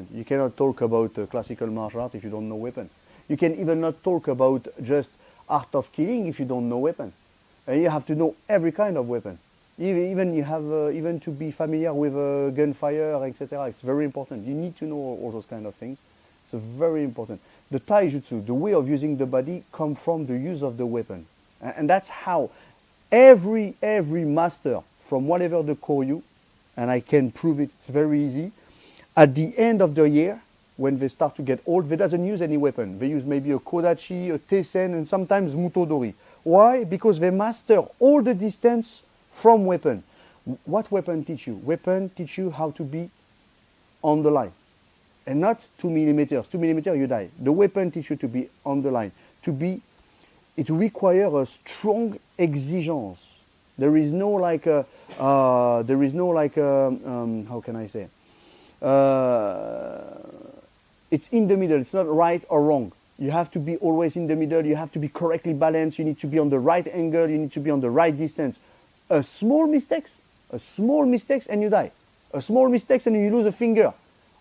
weapon. You cannot talk about classical martial art if you don't know weapon. You can even not talk about just art of killing if you don't know weapon. And you have to know every kind of weapon. Even you have even to be familiar with gunfire, etc. It's very important. You need to know all those kind of things. It's very important. The Taijutsu, the way of using the body, comes from the use of the weapon, and that's how every master from whatever the Koryu, and I can prove it. It's very easy. At the end of the year, when they start to get old, they doesn't use any weapon. They use maybe a kodachi, a teisen, and sometimes mutodori. Why? Because they master all the distance from weapon. What weapon teach you? Weapon teach you how to be on the line. And not 2 millimeters. 2 millimeters, you die. The weapon teach you to be on the line. It requires a strong exigence. There is no like how can I say? It's in the middle. It's not right or wrong. You have to be always in the middle. You have to be correctly balanced. You need to be on the right angle. You need to be on the right distance. A small mistakes and you die. A small mistakes and you lose a finger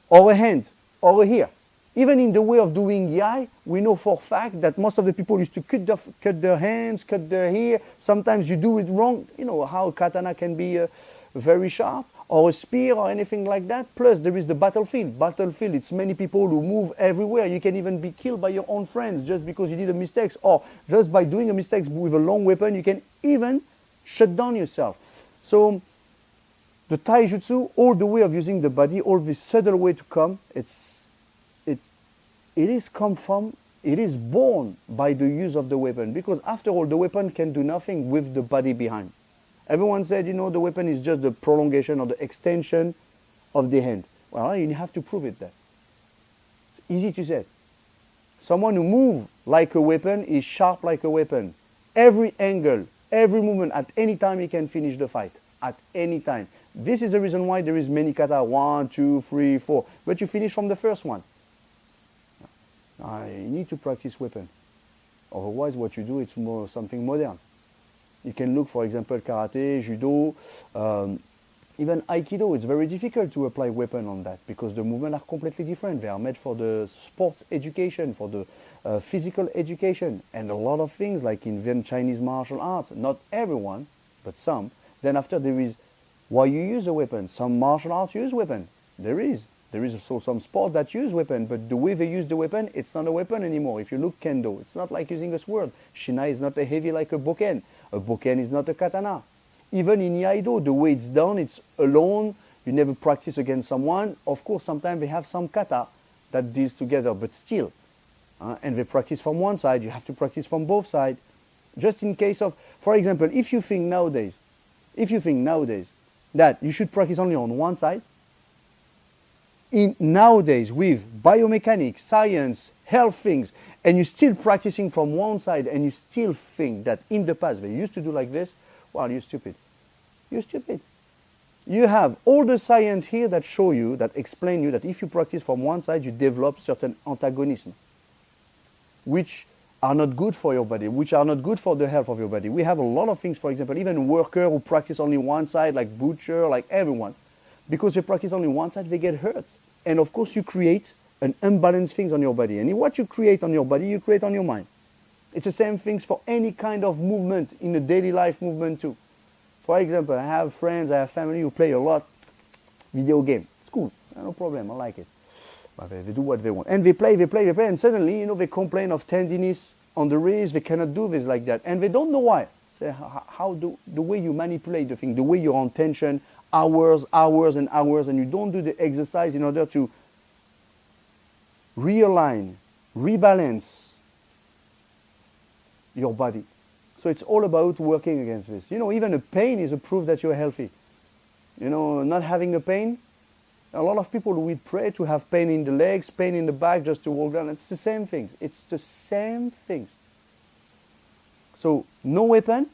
or a hand over here. Even in the way of doing yai, we know for a fact that most of the people used to cut their hands, cut their hair. Sometimes you do it wrong. You know how katana can be very sharp, or a spear or anything like that. Plus there is the battlefield. Battlefield, it's many people who move everywhere. You can even be killed by your own friends just because you did a mistake, or just by doing a mistake with a long weapon, you can even shut down yourself. So the Taijutsu, all the way of using the body, all this subtle way to come, it is born by the use of the weapon, because after all, the weapon can do nothing with the body behind. Everyone said, you know, the weapon is just the prolongation or the extension of the hand. Well, you have to prove it there. It's easy to say. Someone who moves like a weapon is sharp like a weapon. Every angle, every movement, at any time he can finish the fight. At any time. This is the reason why there is many kata, 1, 2, 3, 4. But you finish from the first one. You need to practice weapon. Otherwise, what you do, it's more something modern. You can look, for example, karate, judo, even aikido. It's very difficult to apply weapon on that because the movements are completely different. They are made for the sports education, for the physical education, and a lot of things like in Chinese martial arts. Not everyone, but some. Then after there is why you use a weapon. Some martial arts use weapon. There is also some sport that use weapon, but the way they use the weapon, it's not a weapon anymore. If you look kendo, it's not like using a sword. Shinai is not a heavy like a boken. A boken is not a katana. Even in Iaido, the way it's done, it's alone. You never practice against someone. Of course, sometimes they have some kata that deals together, but still. And they practice from one side. You have to practice from both sides. Just in case of, for example, if you think nowadays that you should practice only on one side, nowadays with biomechanics, science, health things, and you're still practicing from one side and you still think that in the past they used to do like this, well, you're stupid. You're stupid. You have all the science here that show you, that explain you that if you practice from one side, you develop certain antagonism, which are not good for your body, which are not good for the health of your body. We have a lot of things, for example, even workers who practice only one side, like butcher, like everyone. Because they practice only one side, they get hurt. And of course, you create an unbalanced things on your body. And what you create on your body, you create on your mind. It's the same things for any kind of movement, in the daily life movement too. For example, I have friends, I have family who play a lot video game. It's cool, no problem, I like it. But they do what they want. And they play, and suddenly, they complain of tenderness on the wrist, they cannot do this like that. And they don't know why. So the way you manipulate the thing, the way you're on tension, hours and hours, and you don't do the exercise in order to realign, rebalance your body. So it's all about working against this. Even a pain is a proof that you're healthy. Not having a pain, a lot of people will pray to have pain in the legs, pain in the back, just to walk down. It's the same things. It's the same things. So no weapon,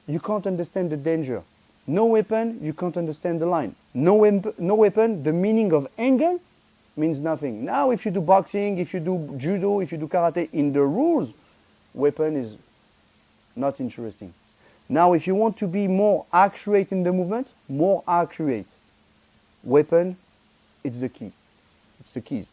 you can't understand the danger. No weapon, you can't understand the line. No weapon, the meaning of angle means nothing. Now, if you do boxing, if you do judo, if you do karate, in the rules, weapon is not interesting. Now, if you want to be more accurate in the movement, more accurate, weapon, it's the key. It's the keys.